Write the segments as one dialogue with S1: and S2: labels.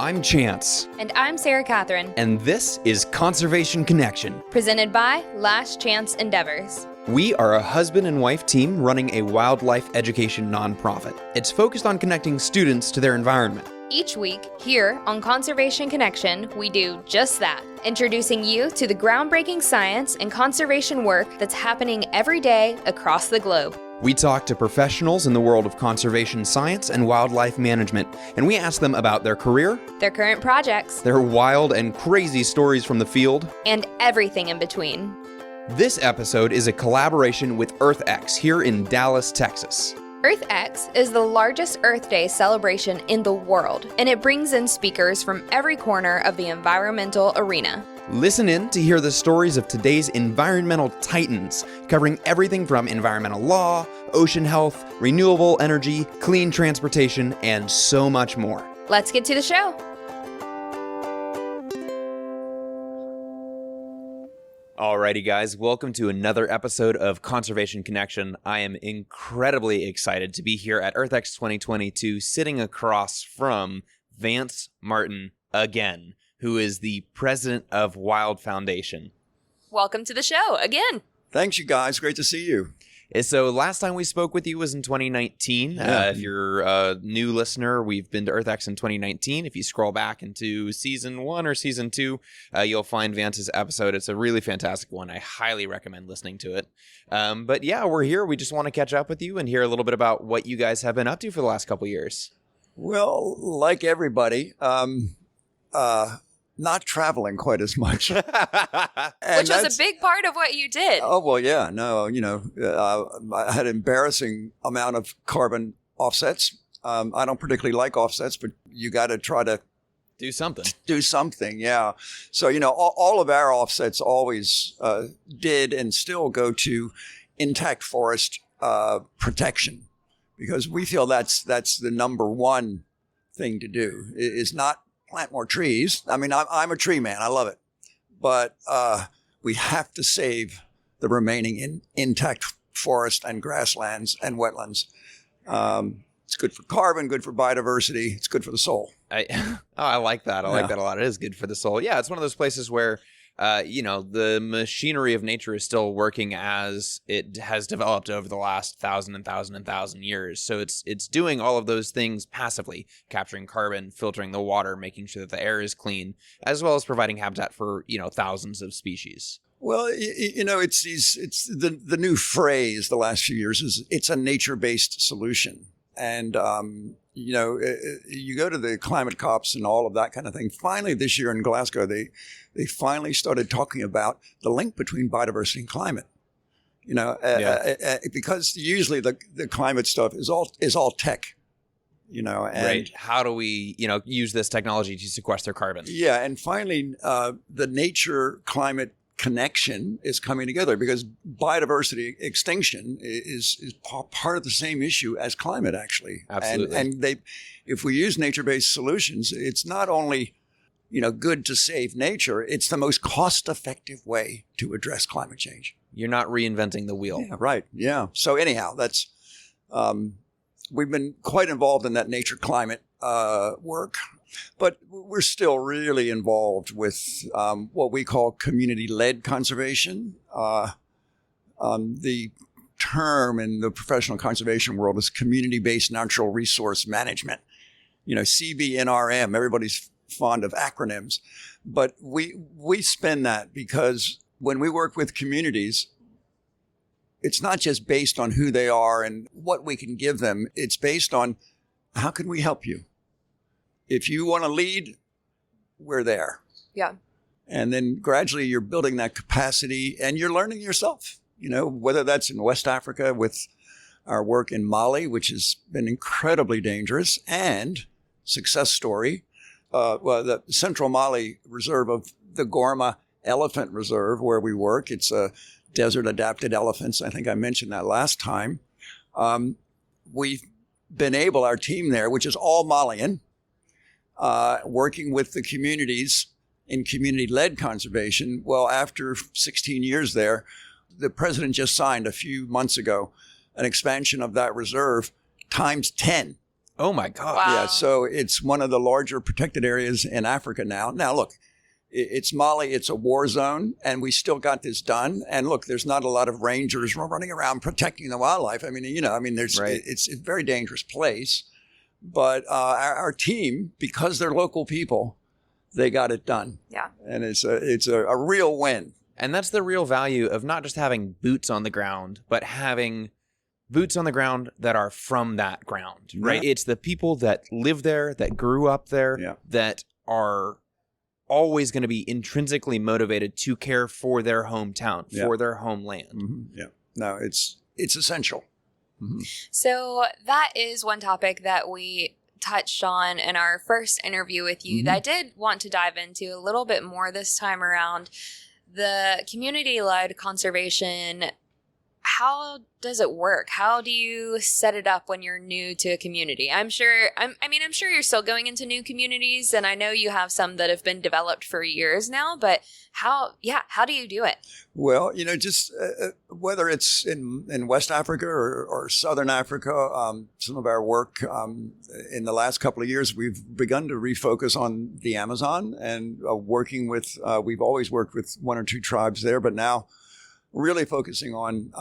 S1: I'm Chance.
S2: And I'm Sarah Catherine.
S1: And this is Conservation Connection,
S2: presented by Last Chance Endeavors.
S1: We are a husband and wife team running a wildlife education nonprofit. It's focused on connecting students to their environment.
S2: Each week, here on Conservation Connection, we do just that, introducing you to the groundbreaking science and conservation work that's happening every day across the globe.
S1: We talk to professionals in the world of conservation science and wildlife management, and we ask them about their career,
S2: their current projects,
S1: their wild and crazy stories from the field,
S2: and everything in between.
S1: This episode is a collaboration with EarthX here in Dallas, Texas.
S2: EarthX is the largest Earth Day celebration in the world, and it brings in speakers from every corner of the environmental arena.
S1: Listen in to hear the stories of today's environmental titans, covering everything from environmental law, ocean health, renewable energy, clean transportation, and so much more.
S2: Let's get to the show.
S1: Alrighty guys, welcome to another episode of Conservation Connection. I am incredibly excited to be here at EarthX 2022, sitting across from Vance Martin again, who is the president of Wild Foundation.
S2: Welcome to the show again.
S3: Thanks, you guys. Great to see you.
S1: So last time we spoke with you was in 2019. If you're a new listener, we've been to EarthX in 2019. If you scroll back into season 1 or season 2, you'll find Vance's episode. It's a really fantastic one. I highly recommend listening to it. But yeah, we're here. We just want to catch up with you and hear a little bit about what you guys have been up to for the last couple years.
S3: Well, like everybody, not traveling quite as much.
S2: Which was a big part of what you did.
S3: Oh, well, yeah. No, I had an embarrassing amount of carbon offsets. I don't particularly like offsets, but you got to try to
S1: do something.
S3: Yeah. So, all of our offsets always did and still go to intact forest protection, because we feel that's the number one thing to do, is not plant more trees. I mean, I'm a tree man. I love it. But we have to save the remaining intact forest and grasslands and wetlands. It's good for carbon, good for biodiversity. It's good for the soul.
S1: I like that. I like that a lot. It is good for the soul. Yeah, it's one of those places where the machinery of nature is still working as it has developed over the last thousand years. So it's doing all of those things passively, capturing carbon, filtering the water, making sure that the air is clean, as well as providing habitat for, thousands of species.
S3: Well, it's the new phrase the last few years is it's a nature-based solution. And, you go to the climate COPs and all of that kind of thing. Finally, this year in Glasgow, they finally started talking about the link between biodiversity and climate. Because usually the climate stuff is all tech. And
S1: right. How do we, use this technology to sequester carbon?
S3: Yeah, and finally, the nature-climate connection is coming together, because biodiversity extinction is part of the same issue as climate, actually.
S1: Absolutely.
S3: And if we use nature-based solutions, it's not only, good to save nature, it's the most cost-effective way to address climate change.
S1: You're not reinventing the wheel.
S3: Yeah, right. Yeah. So anyhow, that's we've been quite involved in that nature-climate work. But we're still really involved with what we call community-led conservation. The term in the professional conservation world is community-based natural resource management. CBNRM, everybody's fond of acronyms. But we spin that because when we work with communities, it's not just based on who they are and what we can give them. It's based on how can we help you? If you want to lead, we're there.
S2: Yeah.
S3: And then gradually you're building that capacity and you're learning yourself, whether that's in West Africa with our work in Mali, which has been incredibly dangerous, and success story. The Central Mali Reserve of the Gorma Elephant Reserve, where we work. It's a desert adapted elephants. I think I mentioned that last time. We've been able, our team there, which is all Malian, working with the communities in community-led conservation. Well, after 16 years there, the president just signed a few months ago an expansion of that reserve times 10.
S1: Oh my God.
S2: Wow.
S3: Yeah, so it's one of the larger protected areas in Africa now. Now, look, it's Mali. It's a war zone, and we still got this done. And look, there's not a lot of rangers running around protecting the wildlife. I mean, there's
S1: Right.
S3: it's a very dangerous place. But our team, because they're local people, they got it done.
S2: Yeah.
S3: And it's a real win.
S1: And that's the real value of not just having boots on the ground, but having boots on the ground that are from that ground, right?
S3: Yeah.
S1: It's the people that live there, that grew up there,
S3: Yeah.
S1: that are always going to be intrinsically motivated to care for their hometown,
S3: Yeah.
S1: for their homeland.
S3: Mm-hmm. Yeah. No, it's essential. Mm-hmm.
S2: So that is one topic that we touched on in our first interview with you that I did want to dive into a little bit more this time around. The community-led conservation, how does it work? How do you set it up when you're new to a community? I'm sure you're still going into new communities, and I know you have some that have been developed for years now, but how do you do it?
S3: Well, just whether it's in West Africa or Southern Africa, some of our work in the last couple of years, we've begun to refocus on the Amazon and working with, we've always worked with one or two tribes there, but now really focusing on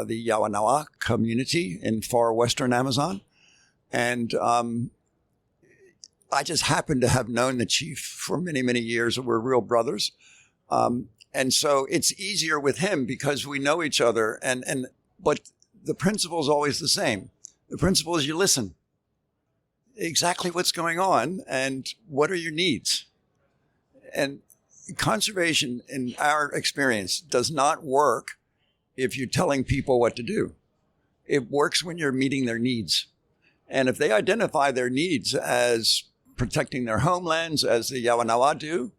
S3: the Yawanawa community in far western Amazon. And I just happen to have known the chief for many, many years. We're real brothers. And so it's easier with him because we know each other. But the principle is always the same. The principle is you listen. Exactly what's going on and what are your needs? And conservation, in our experience, does not work if you're telling people what to do. It works when you're meeting their needs. And if they identify their needs as protecting their homelands, as the Yawanawa do,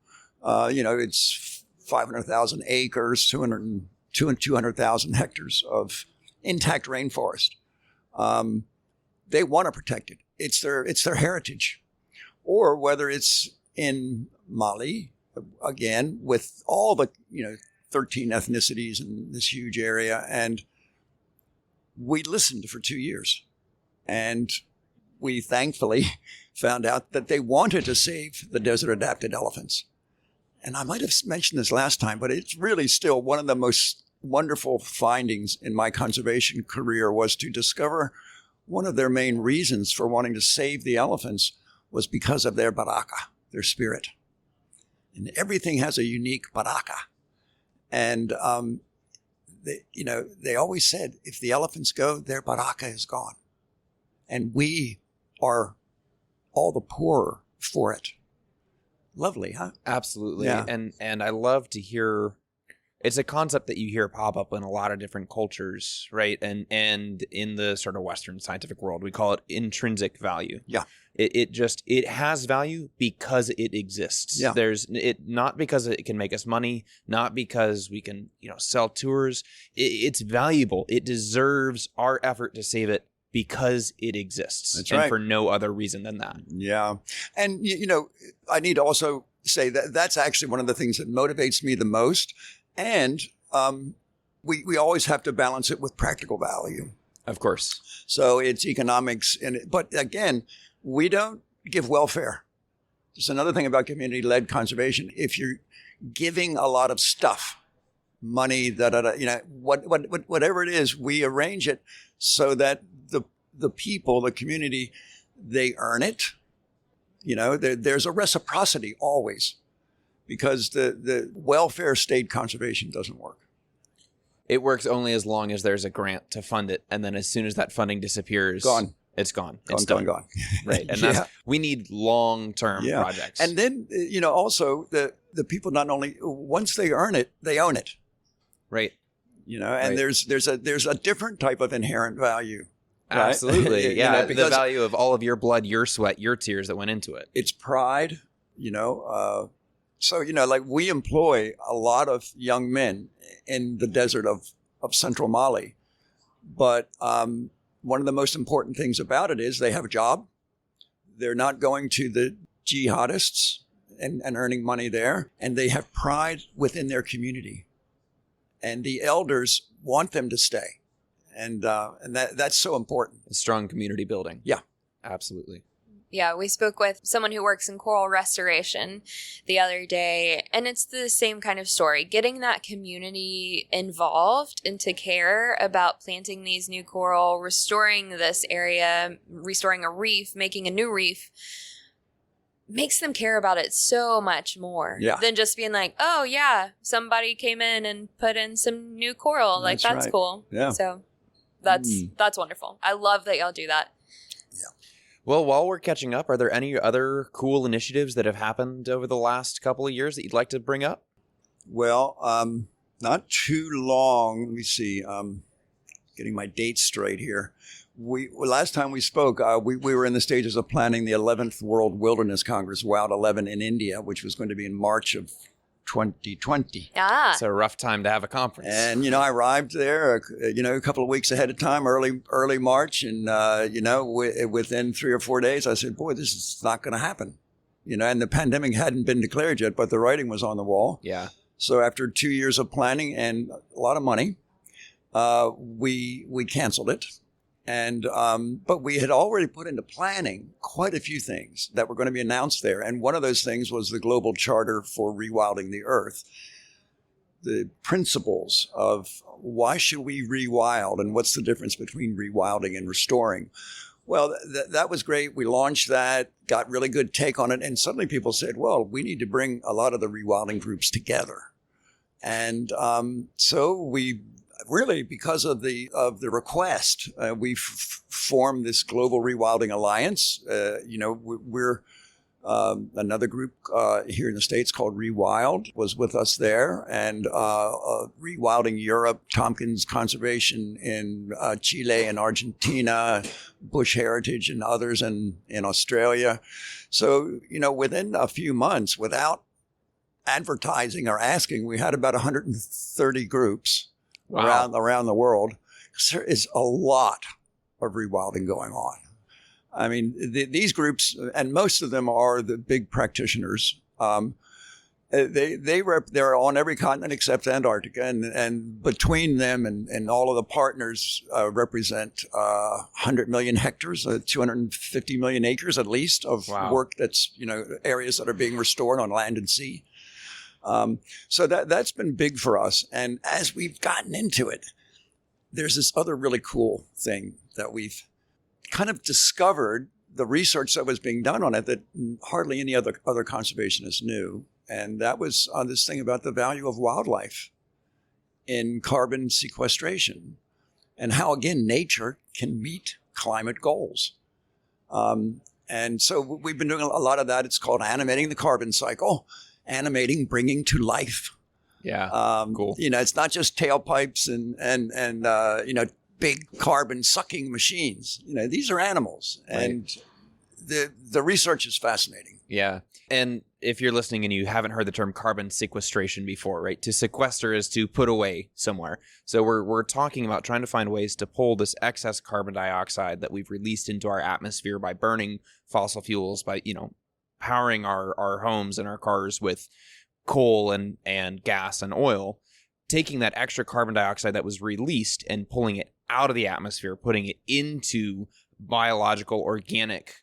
S3: it's 500,000 acres, 200,000 hectares of intact rainforest. They want to protect it. It's their heritage. Or whether it's in Mali, again, with all the 13 ethnicities in this huge area, and we listened for 2 years, and we thankfully found out that they wanted to save the desert adapted elephants. And I might have mentioned this last time, but it's really still one of the most wonderful findings in my conservation career was to discover one of their main reasons for wanting to save the elephants was because of their baraka, their spirit. And everything has a unique baraka. And, they always said, if the elephants go, their baraka is gone. And we are all the poorer for it. Lovely, huh?
S1: Absolutely.
S3: Yeah.
S1: And I love to hear, it's a concept that you hear pop up in a lot of different cultures, right? And in the sort of Western scientific world, we call it intrinsic value.
S3: Yeah.
S1: It has value because it exists.
S3: Yeah.
S1: Not because it can make us money, not because we can, sell tours. It's valuable. It deserves our effort to save it because it exists.
S3: That's
S1: and
S3: right.
S1: for no other reason than that.
S3: Yeah. And, I need to also say that that's actually one of the things that motivates me the most. And we always have to balance it with practical value.
S1: Of course.
S3: So it's economics. But again, we don't give welfare. Just another thing about community-led conservation. If you're giving a lot of stuff, money, whatever it is, we arrange it so that the people, the community, they earn it. There's a reciprocity always, because the welfare state conservation doesn't work.
S1: It works only as long as there's a grant to fund it, and then as soon as that funding disappears,
S3: Gone.
S1: It's gone.
S3: Gone,
S1: It's done.
S3: gone.
S1: Right, and
S3: Yeah.
S1: we need long-term
S3: Yeah.
S1: projects.
S3: And then, also the people not only, once they earn it, they own it.
S1: right,
S3: And
S1: Right.
S3: there's a different type of inherent value. Right?
S1: absolutely, yeah. The
S3: because
S1: value of all of your blood, your sweat, your tears that went into it.
S3: it's pride, So, like we employ a lot of young men in the desert of central Mali. But one of the most important things about it is they have a job. They're not going to the jihadists and earning money there. And they have pride within their community. And the elders want them to stay. And that's so important.
S1: Strong community building.
S3: Yeah.
S1: Absolutely.
S2: Yeah, we spoke with someone who works in coral restoration the other day, and it's the same kind of story. Getting that community involved and to care about planting these new coral, restoring this area, restoring a reef, making a new reef, makes them care about it so much more than just being like, oh, yeah, somebody came in and put in some new coral. That's right. Cool.
S3: Yeah.
S2: So that's wonderful. I love that y'all do that.
S1: Well, while we're catching up, are there any other cool initiatives that have happened over the last couple of years that you'd like to bring up?
S3: Well, not too long. Let me see. Getting my dates straight here. Last time we spoke, we were in the stages of planning the 11th World Wilderness Congress, Wild 11 in India, which was going to be in March of 2020.
S1: It's a rough time to have a conference.
S3: And, I arrived there, a couple of weeks ahead of time, early March. And, within 3 or 4 days, I said, boy, this is not going to happen. And the pandemic hadn't been declared yet, but the writing was on the wall.
S1: Yeah.
S3: So after 2 years of planning and a lot of money, we canceled it. And but we had already put into planning quite a few things that were going to be announced there. And one of those things was the Global Charter for Rewilding the Earth. The principles of why should we rewild and what's the difference between rewilding and restoring. Well, that was great. We launched that, got really good take on it. And suddenly people said, well, we need to bring a lot of the rewilding groups together. And so we really, because of the request, we formed this Global Rewilding Alliance. We're another group here in the States called ReWild was with us there, and Rewilding Europe, Tompkins Conservation in Chile and Argentina, Bush Heritage and others in Australia. So, within a few months, without advertising or asking, we had about 130 groups. Wow. around the world. There is a lot of rewilding going on. I mean, these groups, and most of them are the big practitioners. They're on every continent except Antarctica, and between them and all of the partners represent 100 million hectares, 250 million acres at least of work that's areas that are being restored on land and sea. So that's been big for us. And as we've gotten into it, there's this other really cool thing that we've kind of discovered, the research that was being done on it that hardly any other conservationists knew. And that was this thing about the value of wildlife in carbon sequestration and how, again, nature can meet climate goals. And so we've been doing a lot of that. It's called animating the carbon cycle. Animating, bringing to life.
S1: Yeah, cool.
S3: It's not just tailpipes and big carbon sucking machines. These are animals, and the research is fascinating.
S1: Yeah, and if you're listening and you haven't heard the term carbon sequestration before, right? To sequester is to put away somewhere. So we're talking about trying to find ways to pull this excess carbon dioxide that we've released into our atmosphere by burning fossil fuels, by powering our homes and our cars with coal and gas and oil, taking that extra carbon dioxide that was released and pulling it out of the atmosphere, putting it into biological organic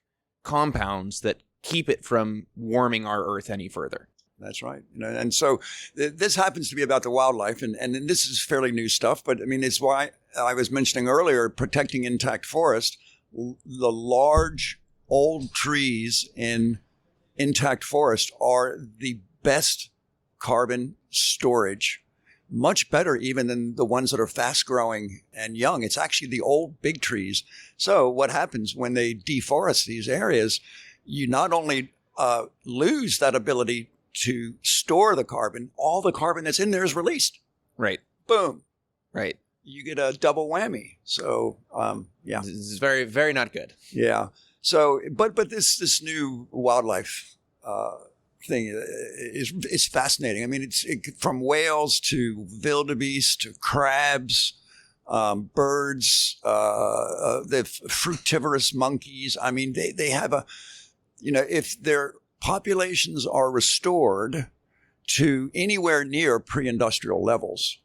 S1: compounds that keep it from warming our earth any further.
S3: That's right. And so this happens to be about the wildlife, and this is fairly new stuff, but I mean, it's why I was mentioning earlier, protecting intact forest, the large old trees in intact forest are the best carbon storage, much better even than the ones that are fast growing and young. It's actually the old big trees. So what happens when they deforest these areas, you not only lose that ability to store the carbon, all the carbon that's in there is released.
S1: Right.
S3: Boom.
S1: Right.
S3: You get a double whammy. So, yeah.
S1: This is very, very not good.
S3: Yeah. So, but this new wildlife thing is fascinating. I mean, from whales to wildebeest to crabs, birds, the fruitivorous monkeys. I mean, they have if their populations are restored to anywhere near pre-industrial levels,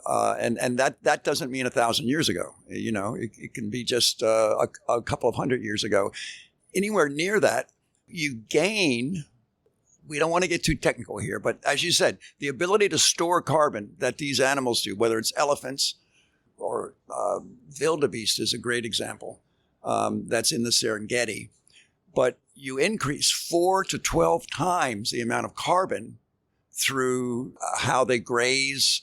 S3: And that doesn't mean 1,000 years ago. It can be just a couple of hundred years ago. Anywhere near that, you gain. We don't want to get too technical here, but as you said, the ability to store carbon that these animals do, whether it's elephants or wildebeest is a great example. That's in the Serengeti. But you increase 4 to 12 times the amount of carbon through how they graze,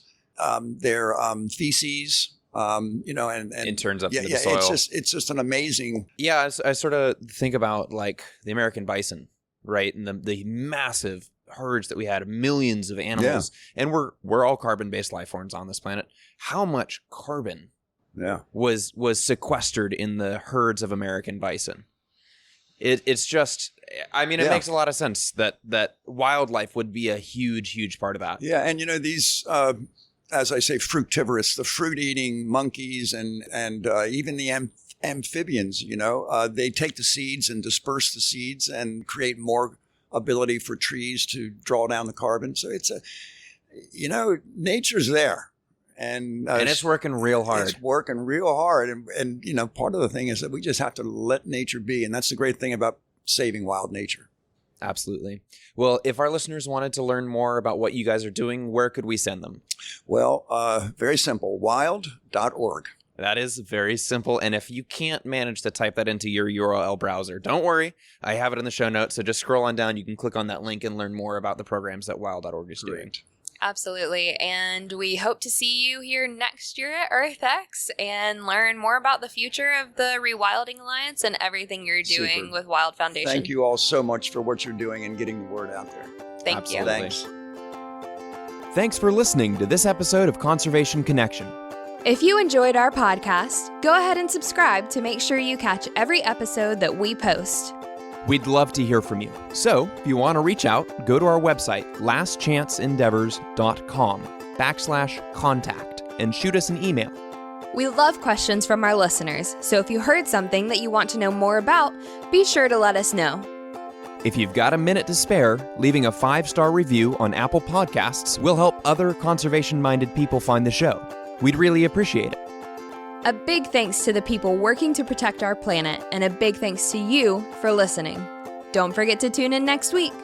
S3: their feces, and
S1: it turns up into the
S3: yeah,
S1: soil.
S3: It's just an amazing.
S1: Yeah, I sort of think about like the American bison, right? And the massive herds that we had, millions of animals, and we're all carbon-based life forms on this planet. How much carbon was sequestered in the herds of American bison? It's just, I mean, it makes a lot of sense that wildlife would be a huge part of that.
S3: Yeah, and these, as I say, fruitivorous, the fruit-eating monkeys and even the amphibians, they take the seeds and disperse the seeds and create more ability for trees to draw down the carbon. So it's nature's there. And
S1: it's working real hard.
S3: It's working real hard. And part of the thing is that we just have to let nature be. And that's the great thing about saving wild nature.
S1: Absolutely. Well, if our listeners wanted to learn more about what you guys are doing, where could we send them?
S3: Well, very simple, wild.org.
S1: That is very simple. And if you can't manage to type that into your URL browser, don't worry. I have it in the show notes. So just scroll on down. You can click on that link and learn more about the programs that wild.org is doing.
S2: Absolutely. And we hope to see you here next year at EarthX and learn more about the future of the ReWilding Alliance and everything you're doing with Wild Foundation.
S3: Thank you all so much for what you're doing and getting the word out there.
S2: Thank you.
S3: Thanks.
S1: Thanks for listening to this episode of Conservation Connection.
S2: If you enjoyed our podcast, go ahead and subscribe to make sure you catch every episode that we post.
S1: We'd love to hear from you. So if you want to reach out, go to our website, lastchanceendeavors.com/contact and shoot us an email.
S2: We love questions from our listeners, so if you heard something that you want to know more about, be sure to let us know.
S1: If you've got a minute to spare, leaving a 5-star review on Apple Podcasts will help other conservation-minded people find the show. We'd really appreciate it.
S2: A big thanks to the people working to protect our planet, and a big thanks to you for listening. Don't forget to tune in next week.